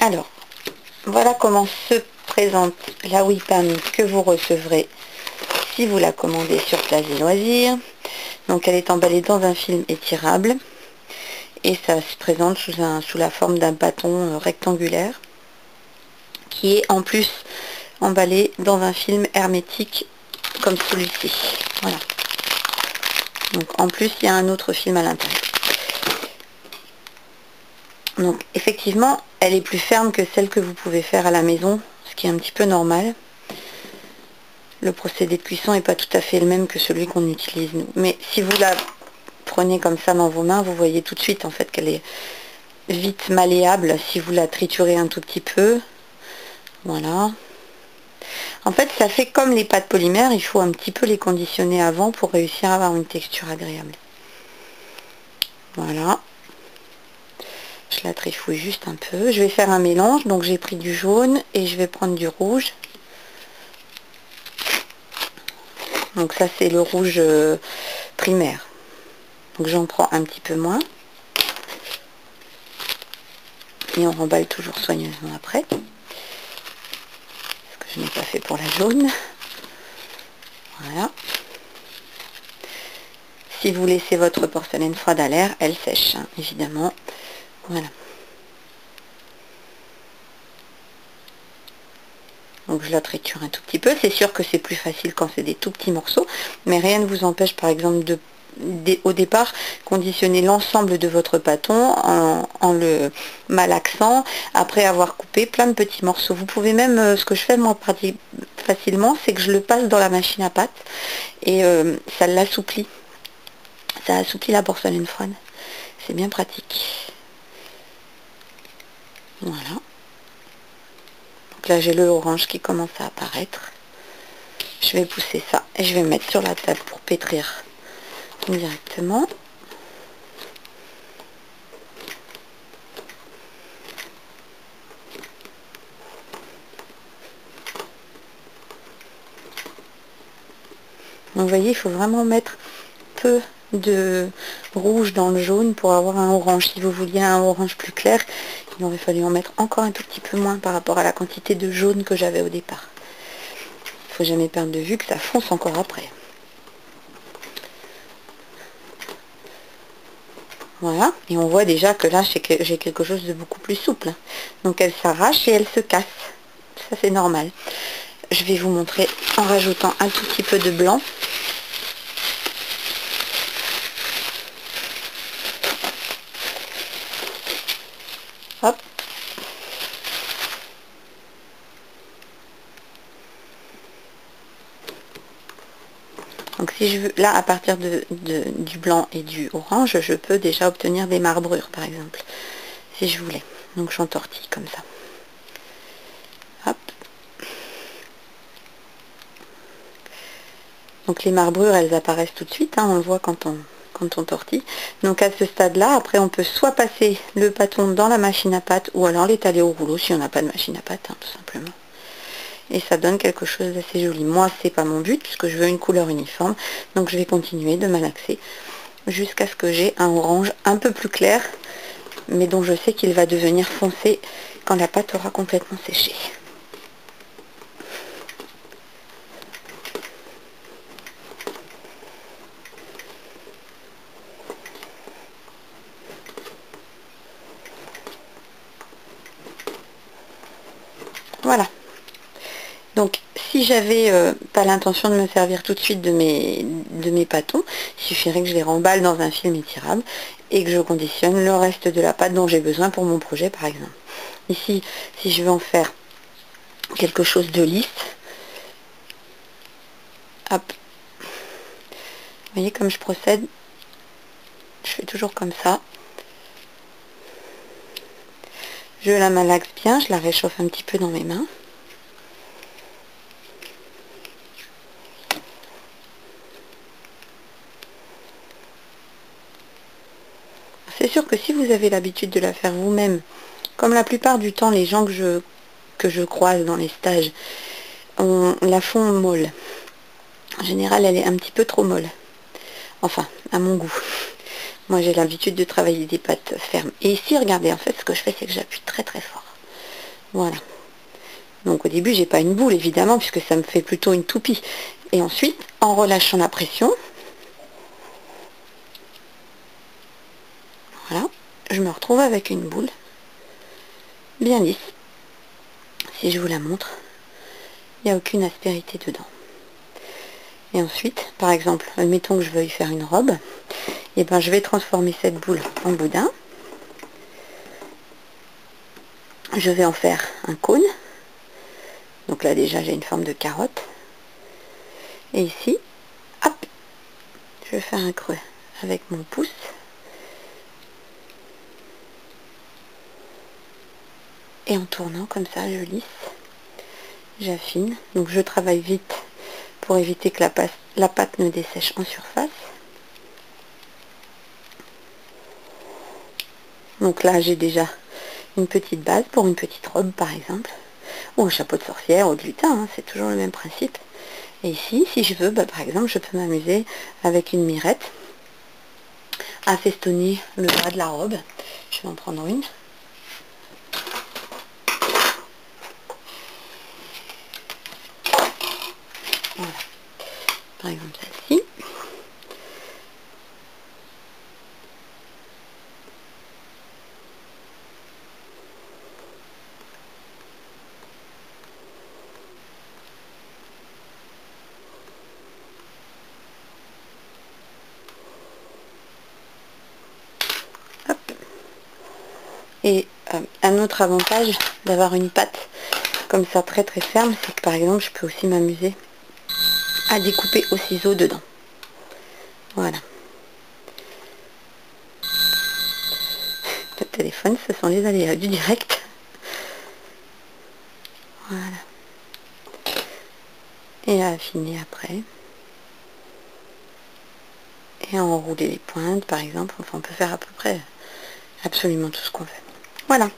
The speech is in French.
Alors, voilà comment se présente la Wipam que vous recevrez si vous la commandez sur Place des Loisirs. Donc elle est emballée dans un film étirable et ça se présente sous la forme d'un bâton rectangulaire qui est en plus emballé dans un film hermétique comme celui-ci. Voilà. Donc en plus il y a un autre film à l'intérieur. Donc effectivement elle est plus ferme que celle que vous pouvez faire à la maison, ce qui est un petit peu normal. Le procédé de cuisson n'est pas tout à fait le même que celui qu'on utilise nous. Mais si vous la prenez comme ça dans vos mains, vous voyez tout de suite en fait qu'elle est vite malléable si vous la triturez un tout petit peu. Voilà. En fait, ça fait comme les pâtes polymères, il faut un petit peu les conditionner avant pour réussir à avoir une texture agréable. Voilà. Je la trifouille juste un peu. Je vais faire un mélange, donc j'ai pris du jaune et je vais prendre du rouge. Donc ça c'est le rouge primaire. Donc j'en prends un petit peu moins. Et on remballe toujours soigneusement après. Ce que je n'ai pas fait pour la jaune. Voilà. Si vous laissez votre porcelaine froide à l'air, elle sèche, hein, évidemment. Voilà. Donc je la triture un tout petit peu. C'est sûr que c'est plus facile quand c'est des tout petits morceaux, mais rien ne vous empêche par exemple au départ conditionner l'ensemble de votre pâton en le malaxant après avoir coupé plein de petits morceaux. Vous pouvez même, ce que je fais moi facilement, c'est que je le passe dans la machine à pâte et ça l'assouplit. Ça assouplit la porcelaine froide. C'est bien pratique. Voilà. Donc là j'ai le orange qui commence à apparaître. Je vais pousser ça et je vais mettre sur la table pour pétrir directement. Donc vous voyez, il faut vraiment mettre peu de rouge dans le jaune pour avoir un orange. Si vous vouliez un orange plus clair, il aurait fallu en mettre encore un tout petit peu moins par rapport à la quantité de jaune que j'avais au départ. Il ne faut jamais perdre de vue que ça fonce encore après. Voilà, et on voit déjà que là j'ai quelque chose de beaucoup plus souple. Donc elle s'arrache et elle se casse. Ça c'est normal. Je vais vous montrer en rajoutant un tout petit peu de blanc. Hop. Donc si je veux, là à partir du blanc et du orange, je peux déjà obtenir des marbrures par exemple, si je voulais. Donc j'en tortille comme ça. Hop. Donc les marbrures elles apparaissent tout de suite, hein, on le voit quand on tortille. Donc à ce stade là, après on peut soit passer le bâton dans la machine à pâte ou alors l'étaler au rouleau si on n'a pas de machine à pâte, hein, tout simplement. Et ça donne quelque chose d'assez joli. Moi c'est pas mon but puisque je veux une couleur uniforme, donc je vais continuer de malaxer jusqu'à ce que j'ai un orange un peu plus clair, mais dont je sais qu'il va devenir foncé quand la pâte aura complètement séché. Voilà. Donc si j'avais pas l'intention de me servir tout de suite de mes pâtons, il suffirait que je les remballe dans un film étirable et que je conditionne le reste de la pâte dont j'ai besoin pour mon projet par exemple. Ici, si je veux en faire quelque chose de lisse, hop, vous voyez comme je procède, je fais toujours comme ça. Je la malaxe bien, je la réchauffe un petit peu dans mes mains. C'est sûr que si vous avez l'habitude de la faire vous-même, comme la plupart du temps les gens que je croise dans les stages, on la font molle. En général, elle est un petit peu trop molle. Enfin, à mon goût. Moi, j'ai l'habitude de travailler des pâtes fermes. Et ici, regardez, en fait, ce que je fais, c'est que j'appuie très très fort. Voilà. Donc au début, j'ai pas une boule, évidemment, puisque ça me fait plutôt une toupie. Et ensuite, en relâchant la pression, voilà, je me retrouve avec une boule bien lisse. Si je vous la montre, il n'y a aucune aspérité dedans. Et ensuite, par exemple, admettons que je veuille faire une robe, et ben je vais transformer cette boule en boudin. Je vais en faire un cône. Donc là déjà j'ai une forme de carotte. Et ici, hop, je vais faire un creux avec mon pouce. Et en tournant comme ça, je lisse, j'affine. Donc je travaille vite pour éviter que la pâte ne dessèche en surface. Donc là j'ai déjà une petite base pour une petite robe par exemple. Ou un chapeau de sorcière ou de lutin, hein, c'est toujours le même principe. Et ici, si je veux, bah, par exemple, je peux m'amuser avec une mirette à festonner le bas de la robe. Je vais en prendre une. Voilà. Par exemple celle-ci. Hop. Et un autre avantage d'avoir une pâte comme ça très très ferme, c'est que par exemple je peux aussi m'amuser à découper au ciseau dedans. Voilà. Le téléphone, ce sont les aléas du direct. Voilà. Et à affiner après. Et à enrouler les pointes par exemple. Enfin on peut faire à peu près absolument tout ce qu'on veut. Voilà.